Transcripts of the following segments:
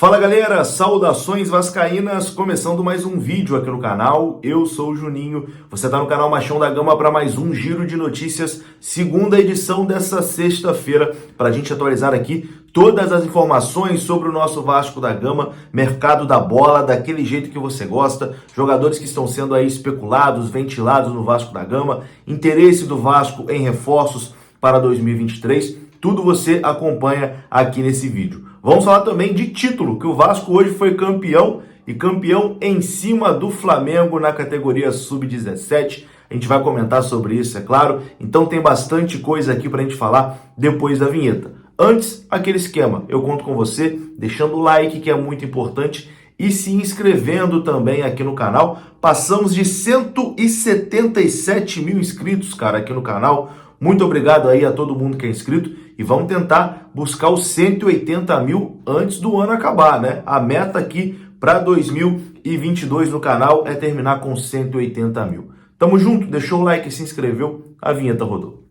Fala galera, saudações vascaínas, começando mais um vídeo aqui no canal, eu sou o Juninho, você está no canal Machão da Gama para mais um giro de notícias, segunda edição dessa sexta-feira, para a gente atualizar aqui todas as informações sobre o nosso Vasco da Gama, mercado da bola, daquele jeito que você gosta, jogadores que estão sendo aí especulados, ventilados no Vasco da Gama, interesse do Vasco em reforços para 2023, tudo você acompanha aqui nesse vídeo. Vamos falar também de título, que o Vasco hoje foi campeão e campeão em cima do Flamengo na categoria Sub-17. A gente vai comentar sobre isso, é claro. Então tem bastante coisa aqui pra gente falar depois da vinheta. Antes, aquele esquema, eu conto com você, deixando o like, que é muito importante, e se inscrevendo também aqui no canal. Passamos de 177 mil inscritos, cara, aqui no canal. Muito obrigado aí a todo mundo que é inscrito e vamos tentar buscar os 180 mil antes do ano acabar, né? A meta aqui para 2022 no canal é terminar com 180 mil. Tamo junto, deixou o like e se inscreveu, a vinheta rodou.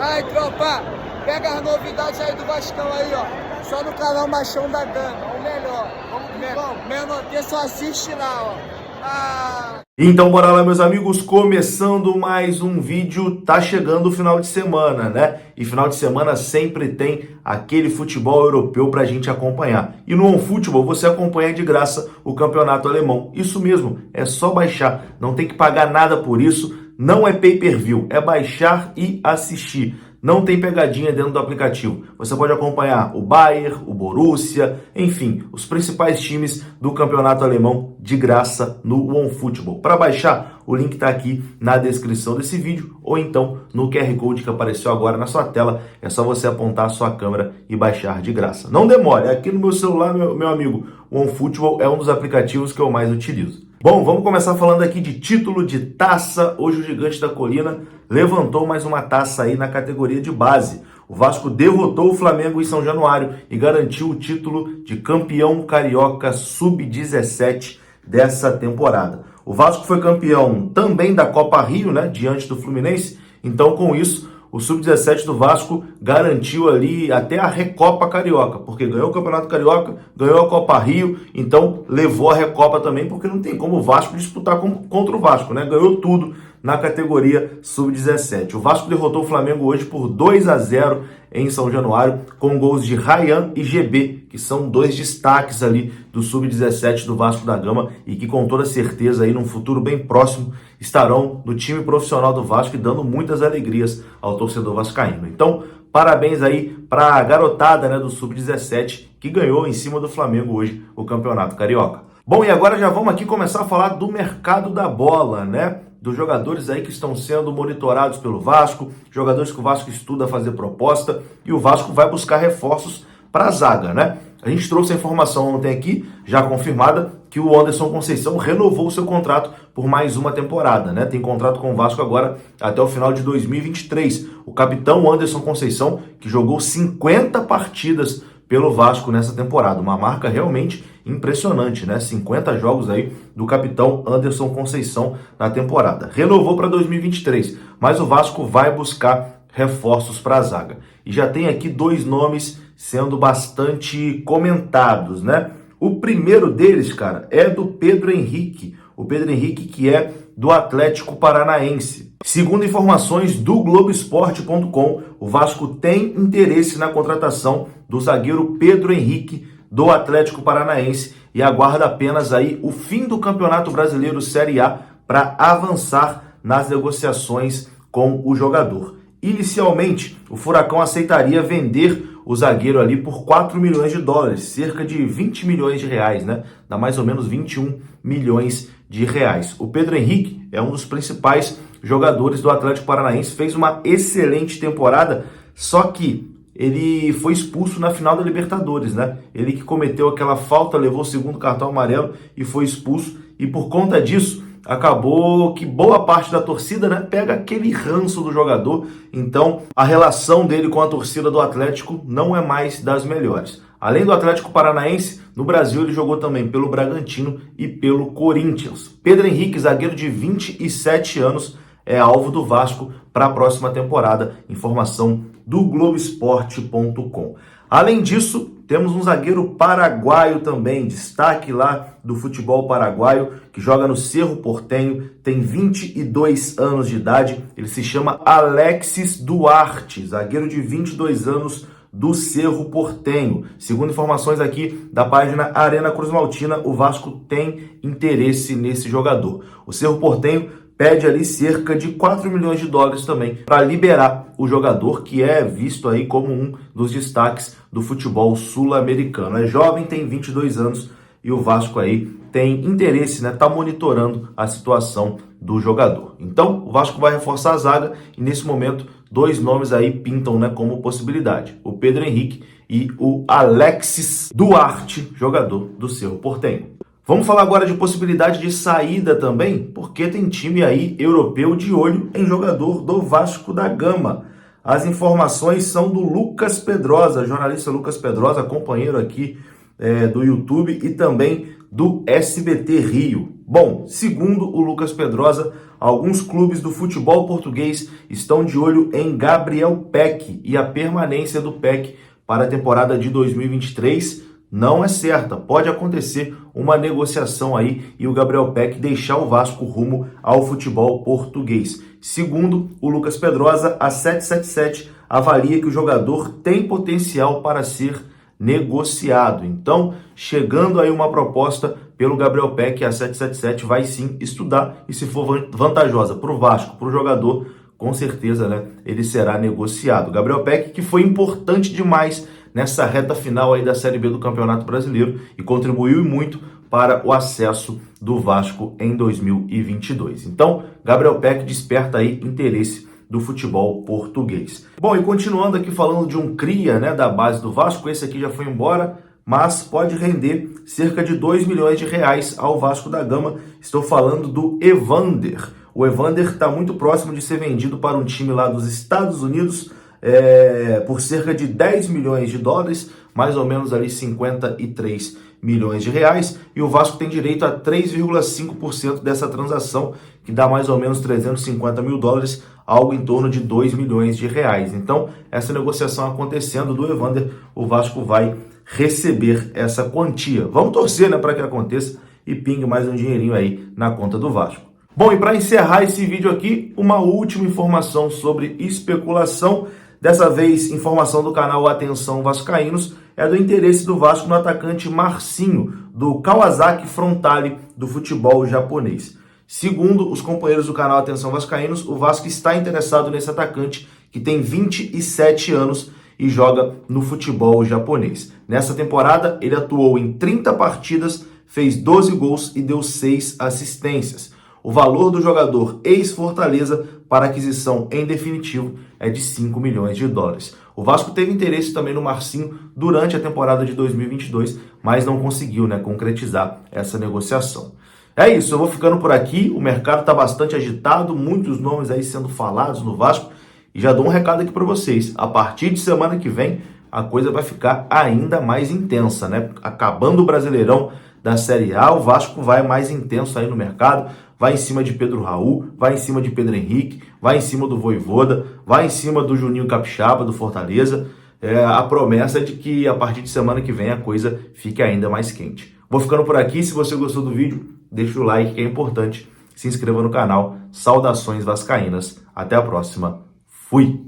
Aí, tropa, pega as novidades aí do Vascão aí, ó. Só no canal Machão da Gama, o melhor. Vamos, menor, só assiste lá, ó. Então bora lá, meus amigos, começando mais um vídeo. Tá chegando o final de semana, né? E final de semana sempre tem aquele futebol europeu pra gente acompanhar. E no OneFootball você acompanha de graça o campeonato alemão. Isso mesmo, é só baixar, não tem que pagar nada por isso, não é pay-per-view, é baixar e assistir. Não tem pegadinha dentro do aplicativo. Você pode acompanhar o Bayern, o Borussia, enfim, os principais times do campeonato alemão de graça no OneFootball. Para baixar, o link está aqui na descrição desse vídeo ou então no QR Code que apareceu agora na sua tela. É só você apontar a sua câmera e baixar de graça. Não demore, aqui no meu celular, meu amigo, o OneFootball é um dos aplicativos que eu mais utilizo. Bom, vamos começar falando aqui de título de taça. Hoje o Gigante da Colina levantou mais uma taça aí na categoria de base. O Vasco derrotou o Flamengo em São Januário e garantiu o título de campeão carioca sub-17 dessa temporada. O Vasco foi campeão também da Copa Rio, né, diante do Fluminense. Então, com isso, o Sub-17 do Vasco garantiu ali até a Recopa Carioca, porque ganhou o Campeonato Carioca, ganhou a Copa Rio, então levou a Recopa também, porque não tem como o Vasco disputar contra o Vasco, né? Ganhou tudo na categoria Sub-17. O Vasco derrotou o Flamengo hoje por 2-0 em São Januário, com gols de Ryan e GB, que são dois destaques ali do Sub-17 do Vasco da Gama e que com toda certeza aí num futuro bem próximo estarão no time profissional do Vasco e dando muitas alegrias ao torcedor vascaíno. Então, parabéns aí para a garotada, né, do Sub-17 que ganhou em cima do Flamengo hoje o Campeonato Carioca. Bom, e agora já vamos aqui começar a falar do mercado da bola, né? Dos jogadores aí que estão sendo monitorados pelo Vasco, jogadores que o Vasco estuda fazer proposta e o Vasco vai buscar reforços para a zaga, né? A gente trouxe a informação ontem aqui, já confirmada, que o Anderson Conceição renovou seu contrato por mais uma temporada, né? Tem contrato com o Vasco agora até o final de 2023. O capitão Anderson Conceição, que jogou 50 partidas pelo Vasco nessa temporada, uma marca realmente impressionante, né? 50 jogos aí do capitão Anderson Conceição na temporada. Renovou para 2023, mas o Vasco vai buscar reforços para a zaga. E já tem aqui dois nomes sendo bastante comentados, né? O primeiro deles, cara, é do Pedro Henrique. O Pedro Henrique, que é do Atlético Paranaense. Segundo informações do Globoesporte.com, o Vasco tem interesse na contratação do zagueiro Pedro Henrique do Atlético Paranaense e aguarda apenas aí o fim do Campeonato Brasileiro Série A para avançar nas negociações com o jogador. Inicialmente, o Furacão aceitaria vender o zagueiro ali por 4 milhões de dólares, cerca de 20 milhões de reais, né? Dá mais ou menos 21 milhões de reais. O Pedro Henrique é um dos principais jogadores do Atlético Paranaense, fez uma excelente temporada, só que ele foi expulso na final da Libertadores, né? Ele que cometeu aquela falta, levou o segundo cartão amarelo e foi expulso, e por conta disso, acabou que boa parte da torcida, né, pega aquele ranço do jogador, então a relação dele com a torcida do Atlético não é mais das melhores. Além do Atlético Paranaense, no Brasil ele jogou também pelo Bragantino e pelo Corinthians. Pedro Henrique, zagueiro de 27 anos, é alvo do Vasco para a próxima temporada, informação do Globoesporte.com. Além disso, temos um zagueiro paraguaio também, destaque lá do futebol paraguaio, que joga no Cerro Porteño, tem 22 anos de idade, ele se chama Alexis Duarte, zagueiro de 22 anos do Cerro Porteño. Segundo informações aqui da página Arena Cruz Maltina, o Vasco tem interesse nesse jogador. O Cerro Porteño pede ali cerca de 4 milhões de dólares também para liberar o jogador, que é visto aí como um dos destaques do futebol sul-americano. É jovem, tem 22 anos e o Vasco aí tem interesse, né? Tá monitorando a situação do jogador. Então, o Vasco vai reforçar a zaga e nesse momento 2 nomes aí pintam, né, como possibilidade: o Pedro Henrique e o Alexis Duarte, jogador do Cerro Porteño. Vamos falar agora de possibilidade de saída também, porque tem time aí europeu de olho em jogador do Vasco da Gama. As informações são do Lucas Pedrosa, jornalista Lucas Pedrosa, companheiro aqui do YouTube e também do SBT Rio. Bom, segundo o Lucas Pedrosa, alguns clubes do futebol português estão de olho em Gabriel Peck e a permanência do Peck para a temporada de 2023 não é certa. Pode acontecer uma negociação aí e o Gabriel Peck deixar o Vasco rumo ao futebol português. Segundo o Lucas Pedrosa, a 777 avalia que o jogador tem potencial para ser negociado. Então, chegando aí uma proposta pelo Gabriel Peck, a 777 vai sim estudar e se for vantajosa para o Vasco, para o jogador, com certeza, né, ele será negociado. Gabriel Peck, que foi importante demais nessa reta final aí da Série B do Campeonato Brasileiro e contribuiu muito para o acesso do Vasco em 2022. Então, Gabriel Peck desperta aí interesse do futebol português. Bom, e continuando aqui falando de um cria, né, da base do Vasco, esse aqui já foi embora, mas pode render cerca de 2 milhões de reais ao Vasco da Gama. Estou falando do Evander. O Evander está muito próximo de ser vendido para um time lá dos Estados Unidos por cerca de 10 milhões de dólares, mais ou menos ali 53 milhões de reais, e o Vasco tem direito a 3,5% dessa transação, que dá mais ou menos 350 mil dólares, algo em torno de 2 milhões de reais. Então, essa negociação acontecendo do Evander, o Vasco vai receber essa quantia. Vamos torcer, né, para que aconteça e pingue mais um dinheirinho aí na conta do Vasco. Bom, e para encerrar esse vídeo aqui, uma última informação sobre especulação. Dessa vez, informação do canal Atenção Vascaínos, é do interesse do Vasco no atacante Marcinho, do Kawasaki Frontale, do futebol japonês. Segundo os companheiros do canal Atenção Vascaínos, o Vasco está interessado nesse atacante, que tem 27 anos e joga no futebol japonês. Nessa temporada, ele atuou em 30 partidas, fez 12 gols e deu 6 assistências. O valor do jogador ex-Fortaleza para aquisição em definitivo é de 5 milhões de dólares. O Vasco teve interesse também no Marcinho durante a temporada de 2022, mas não conseguiu, né, concretizar essa negociação. É isso, eu vou ficando por aqui. O mercado está bastante agitado, muitos nomes aí sendo falados no Vasco. E já dou um recado aqui para vocês. A partir de semana que vem, a coisa vai ficar ainda mais intensa, né? Acabando o Brasileirão da Série A, o Vasco vai mais intenso aí no mercado. Vai em cima de Pedro Raul, vai em cima de Pedro Henrique, vai em cima do Vojvoda, vai em cima do Juninho Capixaba, do Fortaleza. A promessa é de que a partir de semana que vem a coisa fique ainda mais quente. Vou ficando por aqui. Se você gostou do vídeo, deixa o like, que é importante. Se inscreva no canal. Saudações vascaínas. Até a próxima. Fui!